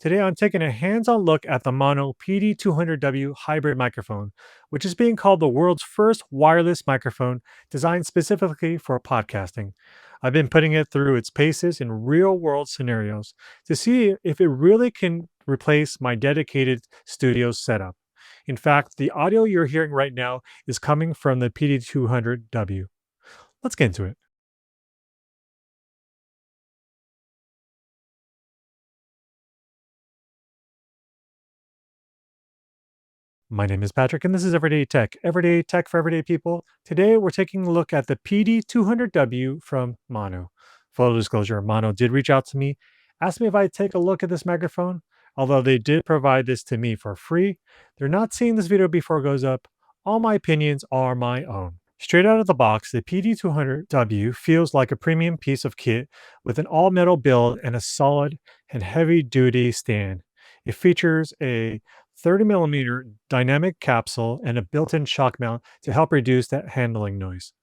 Today I'm taking a hands-on look at the Maono PD200W hybrid microphone, which is being called the world's first wireless microphone designed specifically for podcasting. I've been putting it through its paces in real-world scenarios to see if it really can replace my dedicated studio setup. In fact, the audio you're hearing right now is coming from the PD200W. Let's get into it. My name is Patrick, and this is Everyday Tech for Everyday People. Today, we're taking a look at the PD200W from Maono. Full disclosure, Maono did reach out to me, asked me if I'd take a look at this microphone. Although they did provide this to me for free, they're not seeing this video before it goes up. All my opinions are my own. Straight out of the box, the PD200W feels like a premium piece of kit with an all-metal build and a solid and heavy-duty stand. It features a 30 millimeter dynamic capsule and a built-in shock mount to help reduce that handling noise.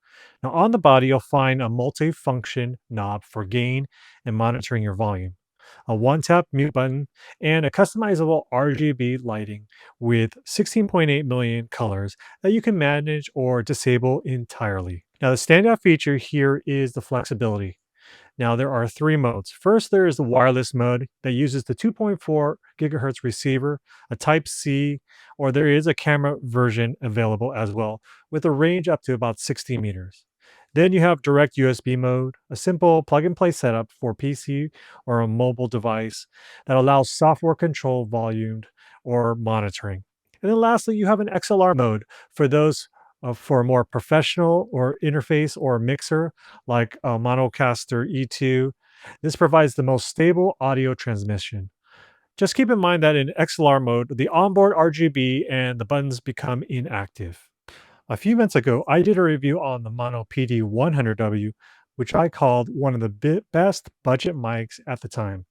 Now on the body, you'll find a multi-function knob for gain and monitoring your volume, a one-tap mute button, and a customizable RGB lighting with 16.8 million colors that you can manage or disable entirely. Now the standout feature here is the flexibility. Now, there are three modes. First, there is the wireless mode that uses the 2.4 gigahertz receiver, a Type C, or there is a camera version available as well, with a range up to about 60 meters. Then you have direct USB mode, a simple plug and play setup for PC or a mobile device that allows software control volume or monitoring. And then lastly, you have an XLR mode for those for a more professional or interface or mixer like a Monocaster E2. This provides the most stable audio transmission. Just keep in mind that in XLR mode, the onboard RGB and the buttons become inactive. A few months ago, I did a review on the Maono PD100W, which I called one of the best budget mics at the time.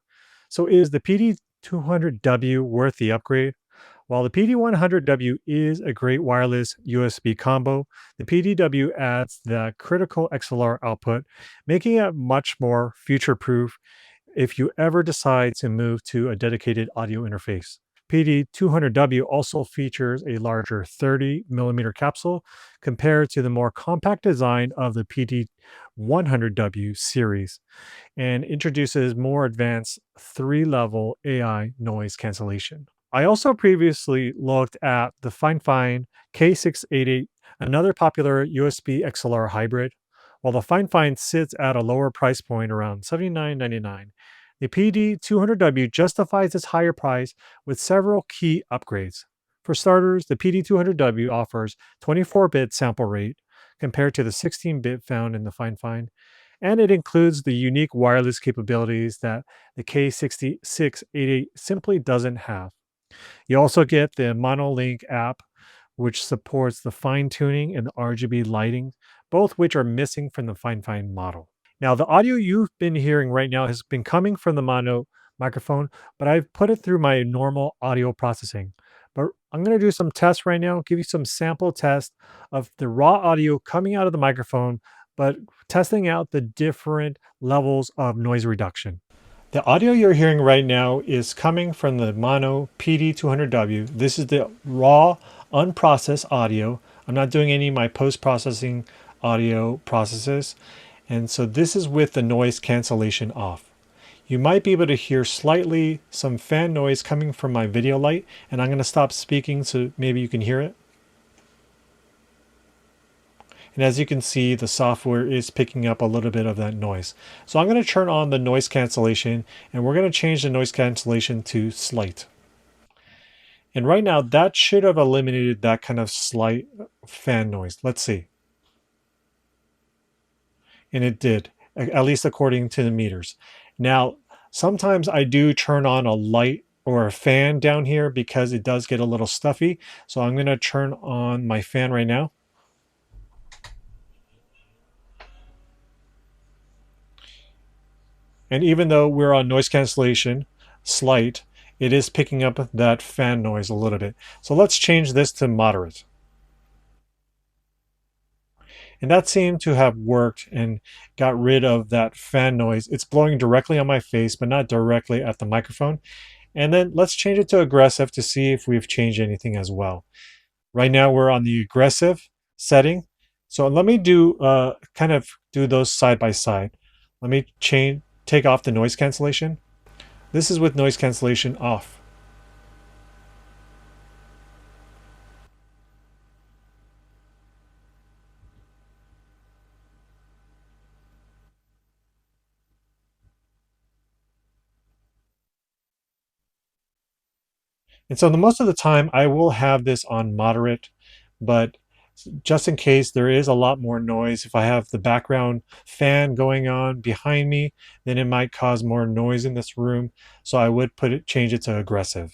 So is the PD200W worth the upgrade? While the PD100W is a great wireless USB combo, the PDW adds the critical XLR output, making it much more future-proof if you ever decide to move to a dedicated audio interface. PD200W also features a larger 30 millimeter capsule compared to the more compact design of the PD100W series and introduces more advanced three-level AI noise cancellation. I also previously looked at the FIFINE K688, another popular USB XLR hybrid. While the FIFINE sits at a lower price point around $79.99, the PD200W justifies its higher price with several key upgrades. For starters, the PD200W offers 24-bit sample rate compared to the 16-bit found in the FIFINE, and it includes the unique wireless capabilities that the K688 simply doesn't have. You also get the Maono Link app, which supports the fine tuning and the RGB lighting, both which are missing from the FineFine model. Now, the audio you've been hearing right now has been coming from the Maono microphone, but I've put it through my normal audio processing. But I'm going to do some tests right now, give you some sample tests of the raw audio coming out of the microphone, but testing out the different levels of noise reduction. The audio you're hearing right now is coming from the Maono PD200W. This is the raw, unprocessed audio. I'm not doing any of my post-processing audio processes. And so this is with the noise cancellation off. You might be able to hear slightly some fan noise coming from my video light, and I'm going to stop speaking so maybe you can hear it. And as you can see, the software is picking up a little bit of that noise. So I'm going to turn on the noise cancellation, and we're going to change the noise cancellation to slight. And right now, that should have eliminated that kind of slight fan noise. Let's see. And it did, at least according to the meters. Now, sometimes I do turn on a light or a fan down here because it does get a little stuffy. So I'm going to turn on my fan right now. And even though we're on noise cancellation, slight, it is picking up that fan noise a little bit. So let's change this to moderate. And that seemed to have worked and got rid of that fan noise. It's blowing directly on my face, but not directly at the microphone. And then let's change it to aggressive to see if we've changed anything as well. Right now we're on the aggressive setting. So let me do kind of do those side by side. Let me take off the noise cancellation. This is with noise cancellation off. And so the most of the time I will have this on moderate, but just in case there is a lot more noise, if I have the background fan going on behind me, then it might cause more noise in this room. So I would change it to aggressive.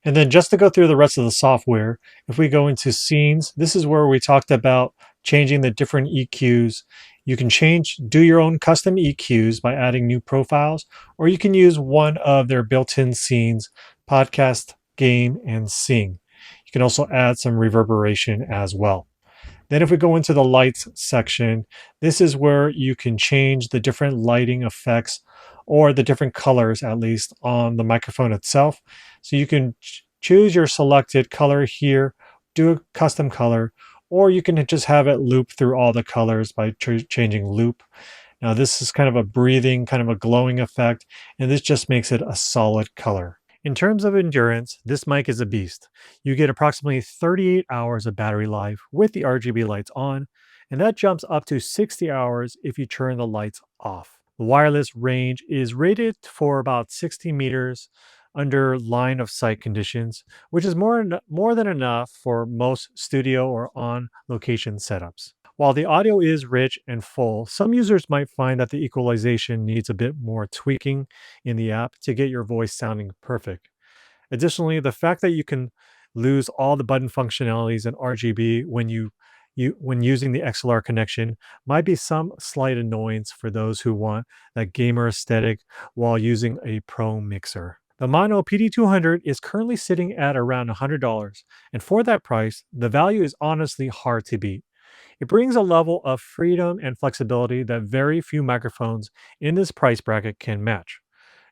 And then just to go through the rest of the software, if we go into scenes, this is where we talked about changing the different EQs. You can do your own custom EQs by adding new profiles, or you can use one of their built-in scenes, podcast, game, and sing. You can also add some reverberation as well. Then if we go into the lights section, this is where you can change the different lighting effects or the different colors, at least on the microphone itself. So you can choose your selected color here, do a custom color, or you can just have it loop through all the colors by changing loop. Now this is kind of a breathing, kind of a glowing effect, and this just makes it a solid color. In terms of endurance, this mic is a beast. You get approximately 38 hours of battery life with the RGB lights on, and that jumps up to 60 hours if you turn the lights off. The wireless range is rated for about 60 meters under line of sight conditions, which is more than enough for most studio or on location setups. While the audio is rich and full, some users might find that the equalization needs a bit more tweaking in the app to get your voice sounding perfect. Additionally, the fact that you can lose all the button functionalities in RGB when using the XLR connection might be some slight annoyance for those who want that gamer aesthetic while using a pro mixer. The Maono PD200 is currently sitting at around $100, and for that price, the value is honestly hard to beat. It brings a level of freedom and flexibility that very few microphones in this price bracket can match.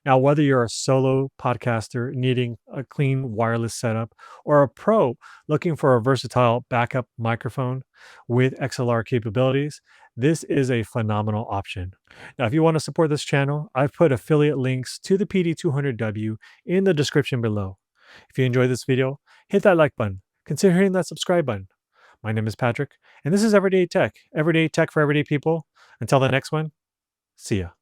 Now, whether you're a solo podcaster needing a clean wireless setup or a pro looking for a versatile backup microphone with XLR capabilities, this is a phenomenal option. Now, if you want to support this channel, I've put affiliate links to the PD200W in the description below. If you enjoyed this video, hit that like button. Consider hitting that subscribe button. My name is Patrick, and this is Everyday Tech for everyday people. Until the next one, see ya.